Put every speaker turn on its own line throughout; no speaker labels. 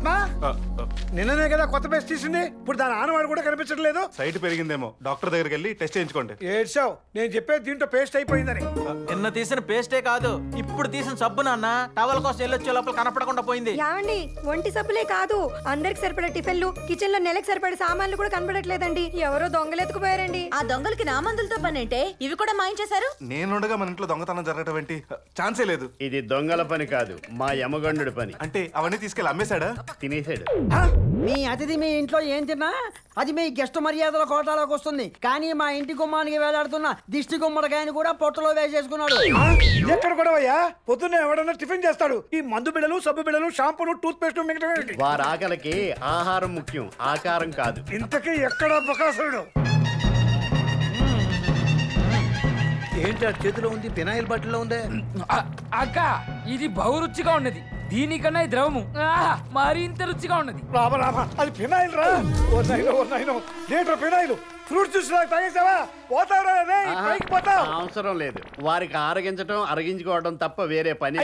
పద్మా నిన్ననే కదా కొత్త పేస్ట్ తీసింది, ఇప్పుడు దాని ఆనవాడు కూడా కనిపించట్లేదు.
సైట్ పెరిగిందేమో, డాక్టర్ దగ్గరికి వెళ్ళి టెస్ట్ చేయించుకోండి.
ఏడ్చావు, నేను చెప్పేది దీంట్లో పేస్ట్ అయిపోయిందని.
నిన్న తీసిన పేస్టే కాదు, ఇప్పుడు తీసిన సబ్బు నాన్న టవల్ కోసం వెళ్ళొచ్చే లోపల కనపడకుండా పోయింది.
ఏమండి, ఒంటి సబ్బులే కాదు, అందరికి సరిపడే టిఫిన్లు, కిచెన్ లో నెలకు సరిపడే సామాన్లు కూడా కనపడట్లేదండి. ఎవరో దొంగలు ఎత్తుకుపోయారండి.
ఆ దొంగలకి నా మందులతో పని అంటే ఇవి కూడా మాయించేశారు.
నేనుండగా మన ఇంట్లో దొంగతనం జరగటం ఏంటి? ఛాన్సే లేదు.
ఇది దొంగల పని కాదు, మా యమగండు పని.
అంటే అవన్నీ తీసుకెళ్ళి అమ్మేశాడా?
తినేసాడు.
మీ అతిథి మీ ఇంట్లో ఏం తిన్నా అది మీ గెస్ట్ మర్యాదల కోటాలోకి వస్తుంది. కానీ మా ఇంటి గుమ్మానికి వేలాడుతున్న దిష్టి గుమ్మడికాయని కూడా పొట్టలో వేసేసుకున్నాడు.
ఎక్కడ కూడా అయ్యా, పొద్దున్నే ఎవడన్నా టిఫిన్ చేస్తాడు, ఈ మందు బిళ్ళలు, సబ్బు బిళ్ళలు, షాంపూలు, టూత్ పేస్ట్ మిగతా
వారి ఆకలికి ఆహారం ముఖ్యం, ఆకారం కాదు.
ఇంతకీ ఎక్కడ బకాసుడు?
ఏంటి ఆ చేతిలో ఉంది? ఫినాయిల్ బాటిల్లో ఉందే.
అక్క, ఇది బహురుచిగా ఉన్నది. దీనికన్నా ఈ ద్రవము మరింత రుచిగా ఉన్నది.
రామా, అది ఫినాయిల్ రా. లీటర్ ఫినాయిల్ ఫ్రూట్ జ్యూస్ తాగేసావా? పోతావురా, పోతావు.
అవసరం లేదు, వారికి ఆరగించడం అరగించుకోవడం తప్ప వేరే పని.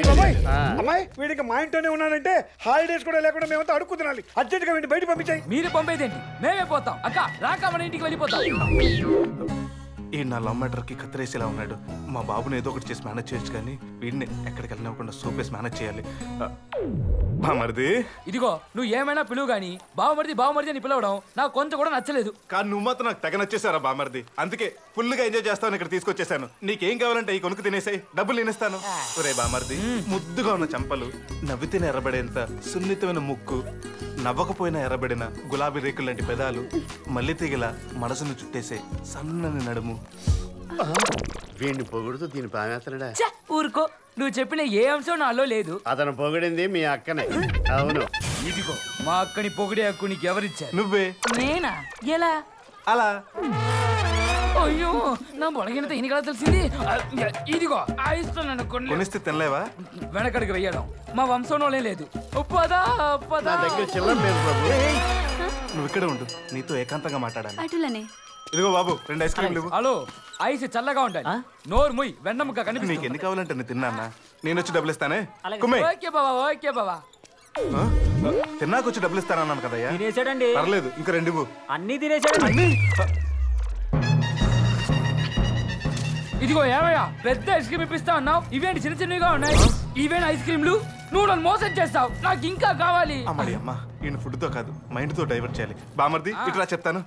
అమ్మాయి, వీడికి మా ఇంట్లోనే ఉన్నాడంటే హాలిడేస్ కూడా లేకుండా మేమంతా అడుక్కు తినాలి. అర్జెంట్ గా వీడిని బయట పంపించాయి.
మీరు పంపేదేంటి? మేమే పోతాం. అక్క రాక మన ఇంటికి వెళ్ళిపోతాం.
ఈ నా లవ్ మ్యాటర్ కి కత్తిరేసేలా ఉన్నాడు. మా బాబుని ఏదో ఒకటి చేసి మేనేజ్ చేయొచ్చు, కానీ వీడిని ఎక్కడికి వెళ్ళినవ్వకుండా సూపేసి మేనేజ్ చేయాలి. బామర్ది,
ఇదిగో నువ్వు ఏమైనా పిలువు గాని బావమరిది అని పిలవడం నాకు కొంచెం కూడా నచ్చలేదు.
కానీ నువ్వు మాత్రం నాకు తెగ నచ్చేసారా బామర్ది. అందుకే ఫుల్ గా ఎంజాయ్ చేస్తాను ఇక్కడ తీసుకొచ్చేసాను. నీకేం కావాలంటే ఈ కొనుక్కు తినేసాయి, డబ్బులు నేనేస్తాను. ఒరే బామర్ది, ముద్దుగా ఉన్న చంపలు, నవ్వితేనే ఎర్రబడేంత సున్నితమైన ముక్కు, నవ్వకపోయినా ఎర్రబడిన గులాబీ రేకులు లాంటి పెదాలు, మల్లి తీగల మనసును చుట్టేసే సన్నని నడుము.
వీడిని పొగుడుతూ దీని పానేస్తున్నాడా?
ఊరుకో, నువ్వు చెప్పిన ఏ అంశం నాలో లేదు.
అతను పొగిడింది మీ అక్కనే. అవును.
ఇదిగో మా అక్కని పొగిడే హక్కు నీకు ఎవరిచ్చారు?
నువ్వే.
నేనా? ఎలా?
అలా.
అయ్యో, నా బొడగినంత ఎన్నికలా తెలిసింది. ఇదిగో ఆ ఇష్టం నన్ను
కొనిస్తే తినలేవా?
వెనకడికి వెయ్యడం మా వంశంలోనే లేదు.
నువ్వు ఇక్కడ ఉండు, నీతో ఏకాంతంగా మాట్లాడాలి.
అటులనే.
ఇదిగో బాబు, 2 ఐస్ క్రీమ్లు.
హలో, ఐస్ చల్లగా ఉంటాయి. నోరు ముయ్, వెన్నముక్క కనిపిస్తుంది.
నీకు ఎన్ని కావాలంటే నేను తిన్నా. నేను వచ్చి డబ్బులు ఇస్తానే. కుమ్మే.
ఓకే బాబా, ఓకే బాబా.
తిన్నాక వచ్చి డబ్బులు ఇస్తానన్నాను కదయ్యా.
తినేసాడండి.
పర్లేదు, ఇంకా 2
అన్ని తినేసాడు.
ఇదిగో ఏమయ్యా, పెద్ద ఐస్ క్రీమ్ ఇప్పిస్తా అన్నావు, ఇవేంటి చిన్న చిన్నగా ఉన్నాయి? ఇవేనా ఐస్ క్రీమ్లు? నువ్వు నన్ను మోసం చేస్తావు, నాకు ఇంకా కావాలి.
అమ్మడి అమ్మ, ఈయన ఫుడ్ తో కాదు మైండ్ తో డైవర్ట్ చేయాలి. బామర్ది, ఇట్లా చెప్తాను.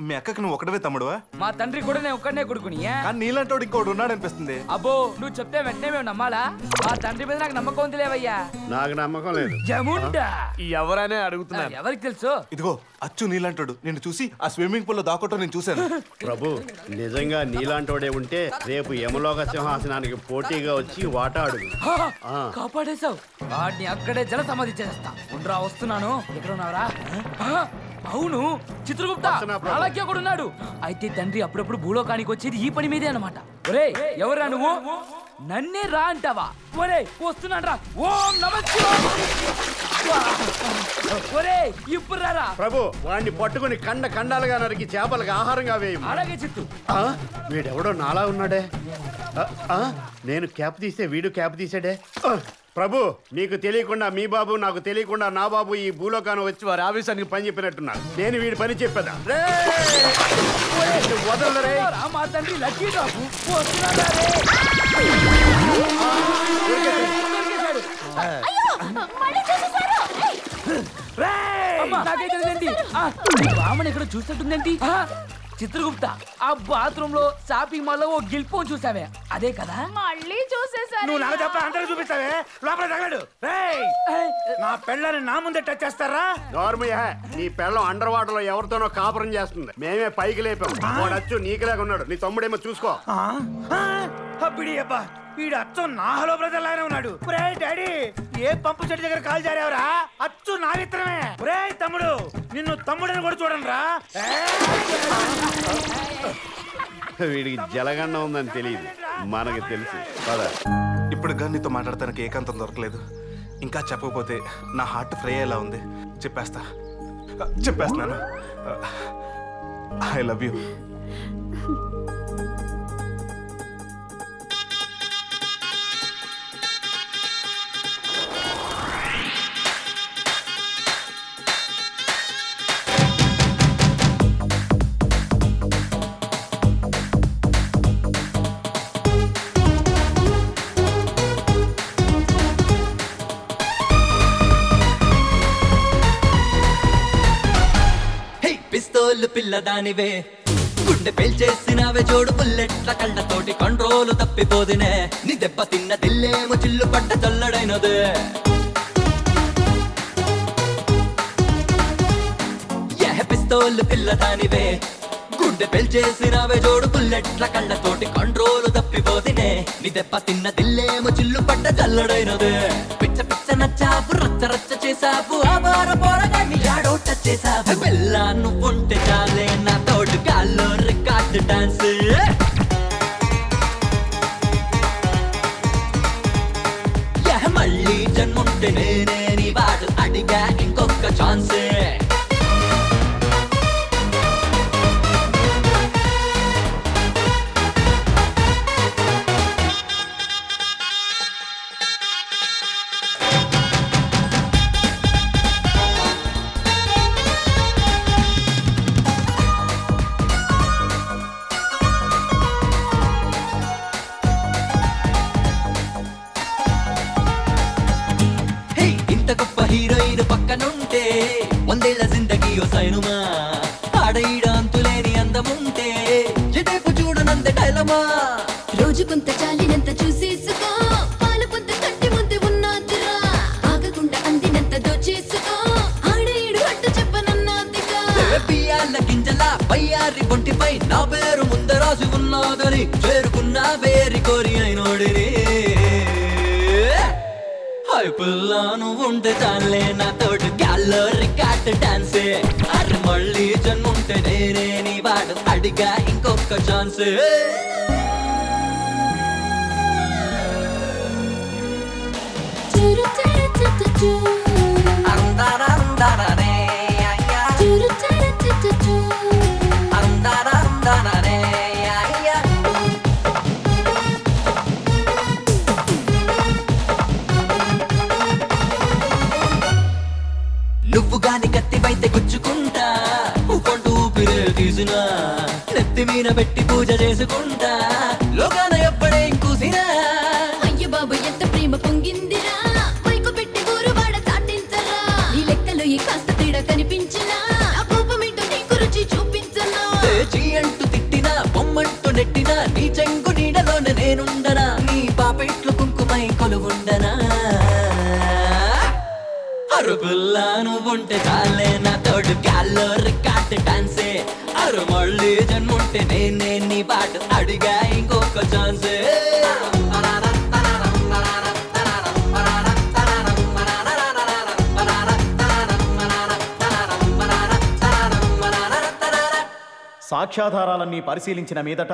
మీ అక్కకి నువ్వు ఒకటవే తమ్ముడువా?
మా తండ్రి కూడా నేను ఒక్కడనే కొడుకుని.
కానీ నీలాంటి ఇంకోటి ఉన్నాడు అనిపిస్తుంది.
అబ్బో, నువ్వు చెప్తే వెంటనే మేము నమ్మాలా? మా తండ్రి మీద నాకు నమ్మకం ఉంది లేవయ్యా.
నాకు నమ్మకం లేదు.
జముండా
ఎవరనే అడుగుతున్నారు?
ఎవరికి తెలుసు?
ఇదిగో అచ్చు నీలాంటోడు. నేను చూసి ఆ స్విమ్మింగ్ పూల్ లో దాకోవటం నేను చూశాను.
ప్రభు, నిజంగా నీలాంటోడే ఉంటే రేపు యమలోక సింహాసనానికి పోటీగా వచ్చి వాటా అడుగు.
కాపాడేశావు. వాడిని అక్కడే జల సమాధి చేస్తా. ఉండరా, వస్తున్నాను. ఎక్కడ ఉన్నావురా? అవును, చిత్రగుప్త అలాగే కూడా ఉన్నాడు. అయితే తండ్రి అప్పుడప్పుడు భూలోకానికి వచ్చేది ఈ పని మీదే అన్నమాట. ఒరే, ఎవరా నువ్వు? నన్నే రా అంటావా? ఒరే, వస్తున్నాను రా. ఓం నమః శివాయ. ఒరే, ఇప్పుడు రారా.
ప్రభు, వాడిని పట్టుకుని ఖండాలుగా నరికి చేపలకు ఆహారంగా వేయి.
అలాగే చిత్తు.
వీడెవడో నాలా ఉన్నాడే. నేను క్యాప్ తీస్తే వీడు క్యాప్ తీసాడే. ప్రభు, నీకు తెలియకుండా మీ బాబు, నాకు తెలియకుండా నా బాబు ఈ భూలోకాన్ని వచ్చి వారి ఆఫీసానికి పని చెప్పినట్టున్నారు. నేను వీడి పని చెప్పేదా? వదలరే.
మా తండ్రి లక్కీ బాబు వస్తున్నాడా? నాకైతే రామని ఎక్కడ చూసినట్టుందేంటి? చిత్రగుప్త, ఆ బాత్రూమ్ లో షాపింగ్ మాల్ లో ఓ గిల్పోన్ చూసావే, అదే కదా?
మళ్ళీ చూసేసాను.
నువ్వు నాకు చెప్ప అందరూ చూపిస్తావే, లోపల తగలడు. నా పెళ్ళని నా ముందే టచ్ చేస్తారా?
నార్మల్. నీ పెళ్ళం అండర్ వాటర్ లో ఎవరితోనో కాపురం చేస్తుంది. మేమే పైకి లేపాం. వాడచ్చు నీకులాగా ఉన్నాడు. నీ తమ్ముడేమో చూసుకో.
అబ్బా, వీడు అచ్చం నా హలో బ్రదర్ లాగానే ఉన్నాడు. డాడీ, ఏ పంపు చెట్టు దగ్గర కాల్ జారేవరా? అచ్చు నా విత్తనమే. తమ్ముడు, నిన్ను తమ్ముడని కూడా చూడండి రా.
వీడికి జలగండ ఉందని తెలియదు, మనకి తెలుసు కదా.
ఇప్పుడు కానీ నీతో మాట్లాడటానికి ఏకాంతం దొరకలేదు. ఇంకా చెప్పకపోతే నా హార్ట్ ఫ్రై అయ్యేలా ఉంది. చెప్పేస్తున్నాను. I love you.
పిల్లదానివే గుండె పేల్చేసినవే జోడు బుల్లెట్ల కళ్ళతోటి కంట్రోల్ తప్పిపోదినే నీ దెబ్బ తిన్న దిల్లేమో చిల్లు పడ్డ చల్లడైనదే పిస్తోల్ పిల్లదానివే గుండె పేల్చేసినవే జోడు బుల్లెట్ల కళ్ళతోటి కంట్రోల్ తప్పిపోదినే నీ దెబ్బ తిన్న దిల్లేమో చిల్లు పడ్డ చల్లడైనదే పిచ్చ పిచ్చ నచ్చావు రచ్చ రచ్చ చేసావు ఆవార పోరగాన్ని ఆడోట చేసావు పిల్ల నువ్వుంటే చాలే నా తోడు గాల్లో రికార్డ్ డాన్స్ మళ్ళీ జన్ముంటే నేనే నీ వాడు అడిగా ఇంకొక ఛాన్సే హీరోయిన్ పక్కనుంటే వందేళ్ల జిందగీ ఓ సైనుమా ఆడఈడ అంతులేని అందముంటే ఎటేపు చూడనంత డైలమా
రోజు కొంత చాలినంత చూసేసుకో పాలు పొంత కట్టి ముందు ఉన్నదిరా ఆగకుండా అందినంత దోచేసుకో ఆడఈడు అడ్డు చెప్పనన్నదిగా
బియ్యాల గింజల బయ్యారి బొంటిపై నా పేరు ముందరాసి ఉన్నదని చేరుకున్న వేరి కోరి అయినోడిని పిల్ల నువ్వుంటే చాలే నా తోడు గాల్లో రికార్డ్ డాన్సే అరే మళ్ళీ జన్ముంటే నేనే నీ వాడు అడిగా ఇంకొక ఛాన్సే నువ్వు గాని కత్తివైతే గుచ్చుకుంటా ఉప్పంటూ ఊపిరే తీసినా నెత్తి మీద పెట్టి పూజ చేసుకుంటా లోకాన ఎప్పుడే కూసినా
అయ్య బాబు ఎంత ప్రేమ పొంగిందిరా పైకు పెట్టి ఊరు వాడ చాటించరా నీ లెక్కలో ఈ కాస్త తేడా కనిపించినా ఆ కోపమేంటో నీకు రుచి చూపించనా
చీ అంటూ తిట్టినా బొమ్మంటూ నెట్టినా నీ చెంగు నీడలోనే నేనుండనా నీ పాపెట్లు కుంకుమై కొలువుండనా అరుపుల్లా నువ్వుంటే చాలే నా తోడు గాల్లో రికార్డ్ డాన్సే అరు మళ్ళీ జన్ముంటే నేనే నీ పాటు అడిగా ఇంకొక ఛాన్సే
సాక్ష్యాధారాలన్నీ పరిశీలించిన మీదట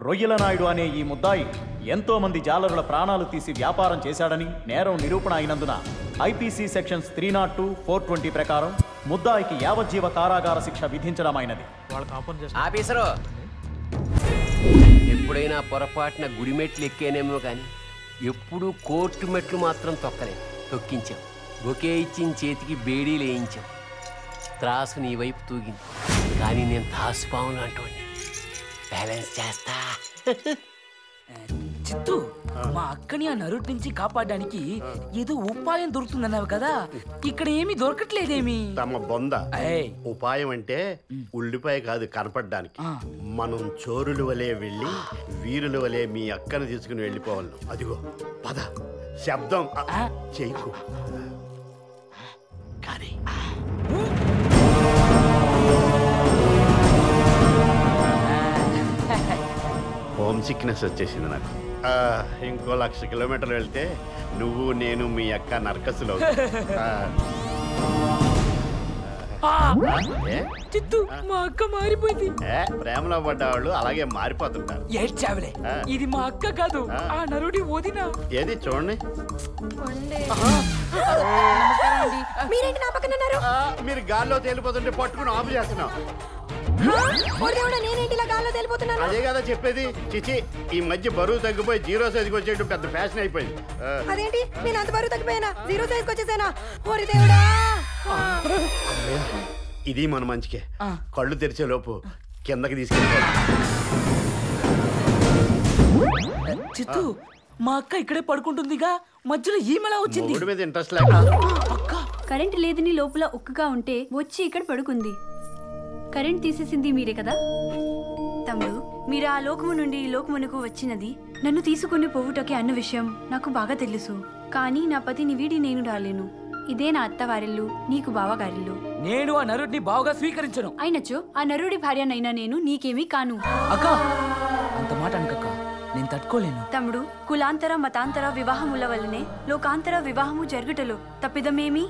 రొయ్యల నాయుడు అనే ఈ ముద్దాయి ఎంతో మంది జాలరుల ప్రాణాలు తీసి వ్యాపారం చేశాడని నేరం నిరూపణ అయినందున ఐపీసీ సెక్షన్స్ 302, 420 ప్రకారం ముద్దాయికి యావజ్జీవ కారాగార శిక్ష విధించడమైనది.
ఆఫీసరు ఎప్పుడైనా పొరపాటున గుడి మెట్లు ఎక్కేనేమో కానీ ఎప్పుడూ కోర్టు మెట్లు మాత్రం తొక్కలేదు. తొక్కించాం, బొకే ఇచ్చిన చేతికి బేడీలు వేయించాం, త్రాసు నీ వైపు తూగింది. కానీ నేను తాసుపాము లాంటి బ్యాలెన్స్ చేస్తా.
చిత్తు మా అక్కని ఆ నరుటి నుంచి కాపాడడానికి ఏదో ఉపాయం దొరుకుతుందన్నావు కదా, ఇక్కడ ఏమీ దొరకట్లేదేమి?
తమ బొంద ఉపాయం అంటే ఉల్లిపాయ కాదు కనపడడానికి. మనం చోరుల వలె వెళ్ళి వీరుల వలె మీ అక్కను తీసుకుని వెళ్ళిపోవాలి. అదిగో పద, శబ్దం చేయకు. కానీ హోమ్ సిక్నెస్ వచ్చేసింది నాకు. ఇంకో 1,00,000 కిలోమీటర్లు వెళ్తే నువ్వు నేను మీ అక్క నరకసులో.
చిత్తు మా అక్క మారిపోయింది.
ప్రేమలో పడ్డవాళ్ళు అలాగే మారిపోతుంటారు.
ఏడ్చావులే, ఇది మా అక్క కాదు, ఆ నరుడి వదిన.
ఏది చూడండి. మీరు గాల్లో తేలిపోతుంటే పట్టుకుని ఆపు చేస్తున్నాం. అదే కదా చెప్పేది. చిచి, ఈ మధ్య బరువు తగ్గిపోయి 0 సైజుకి వచ్చేట్టు పెద్ద ఫ్యాషన్ అయిపోయింది.
అదేంటి, నేను అంత బరువు తగ్గిపోయానా? 0 సైజుకి వచ్చేసానా? ఓరి దేవుడా!
ఇది మన మంచికే. కళ్ళు తెరిచే లోపు కిందకి తీసుకెళ్ళిపోవాలి.
చిత్తు, మా అక్క ఇక్కడే పడుకుంటుందిగా, మధ్యలో ఈమెలా వచ్చింది?
మూడు మీద ఇంట్రెస్ట్ లేక
కరెంట్ లేదని లోపల ఉక్కగా ఉంటే వచ్చి ఇక్కడ పడుకుంది. కరెంట్ తీసేసింది మీరే కదా? తమ్ముడు, మీరు ఆ లోకము నుండి ఈ లోకమునకు వచ్చినది నన్ను తీసుకుని పోవుటకే అన్న విషయం నాకు బాగా తెలుసు. కానీ నా పతిని వీడి నేను రాలేను. ఇదే నా అత్తవారిల్లు, నీకు బావగారిల్లు.
నేను ఆ నరుడిని బావగా స్వీకరించను.
అయినచో ఆ నరుడి భార్యనైనా నేను నీకేమీ కాను.
అక్క, అంత మాట అనకక్క, నేను తట్టుకోలేను.
తమ్ముడు, కులాంతర మతాంతర వివాహముల వల్లనే లోకాంతర వివాహము జరుగుటలో తప్పిదమేమి?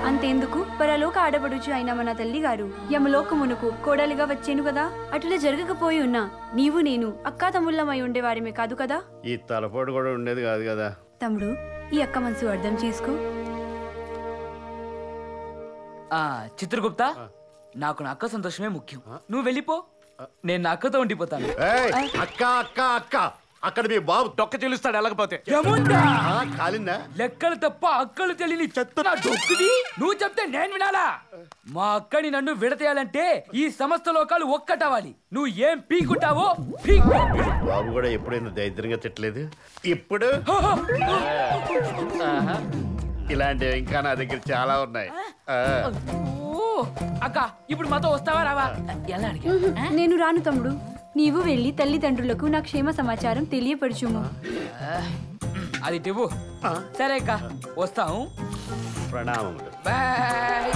అంతేందుకు, పరలోక ఆడబడుచు అయిన మన తల్లి గారు యమలోకమునకు కోడలిగా వచ్చేను కదా. అటులా జరగకపోయి ఉన్నా నీవు నేను అక్కా తమ్ముళ్ళమై ఉండేవారిమే కాదు కదా.
ఈ తలపోటు కూడా ఉండేది కాదు కదా.
తమ్ముడు, ఈ అక్క మనసు అర్థం చేసుకో.
చిత్రగుప్త, నాకు నా అక్క సంతోషమే ముఖ్యం. నువ్వు వెళ్ళిపో, నేను నా అక్కతో ఉండిపోతాను.
అక్క అక్క అక్క, అక్కడ మీ బాబు తొక్క చెల్లిస్తాడు వెళ్ళకపోతే. కాలిందా?
లెక్కలు తప్ప అక్కలు తెలియని చెత్త డొక్కుది. నువ్వు చెప్తే నేను వినాలా? మా అక్కని నన్ను విడతేయాలంటే ఈ సమస్త లోకాలు ఒక్కటవాలి. నువ్వు ఏం పీకుంటావో పీకు.
బాబు కూడా ఎప్పుడైనా దరిద్రంగా తిట్టలేదు. ఇప్పుడు ఇలాంటివి ఇంకా నా దగ్గర చాలా ఉన్నాయి.
అక్క, ఇప్పుడు మాతో వస్తావా రావా? ఎలా అడిగా?
నేను రాను తమ్ముడు. నీవు వెళ్ళి తల్లిదండ్రులకు నా క్షేమ సమాచారం తెలియపరచుము.
అది టివ్వు. సరే అక్క, వస్తాము.
ప్రణామములు.
బాయ్.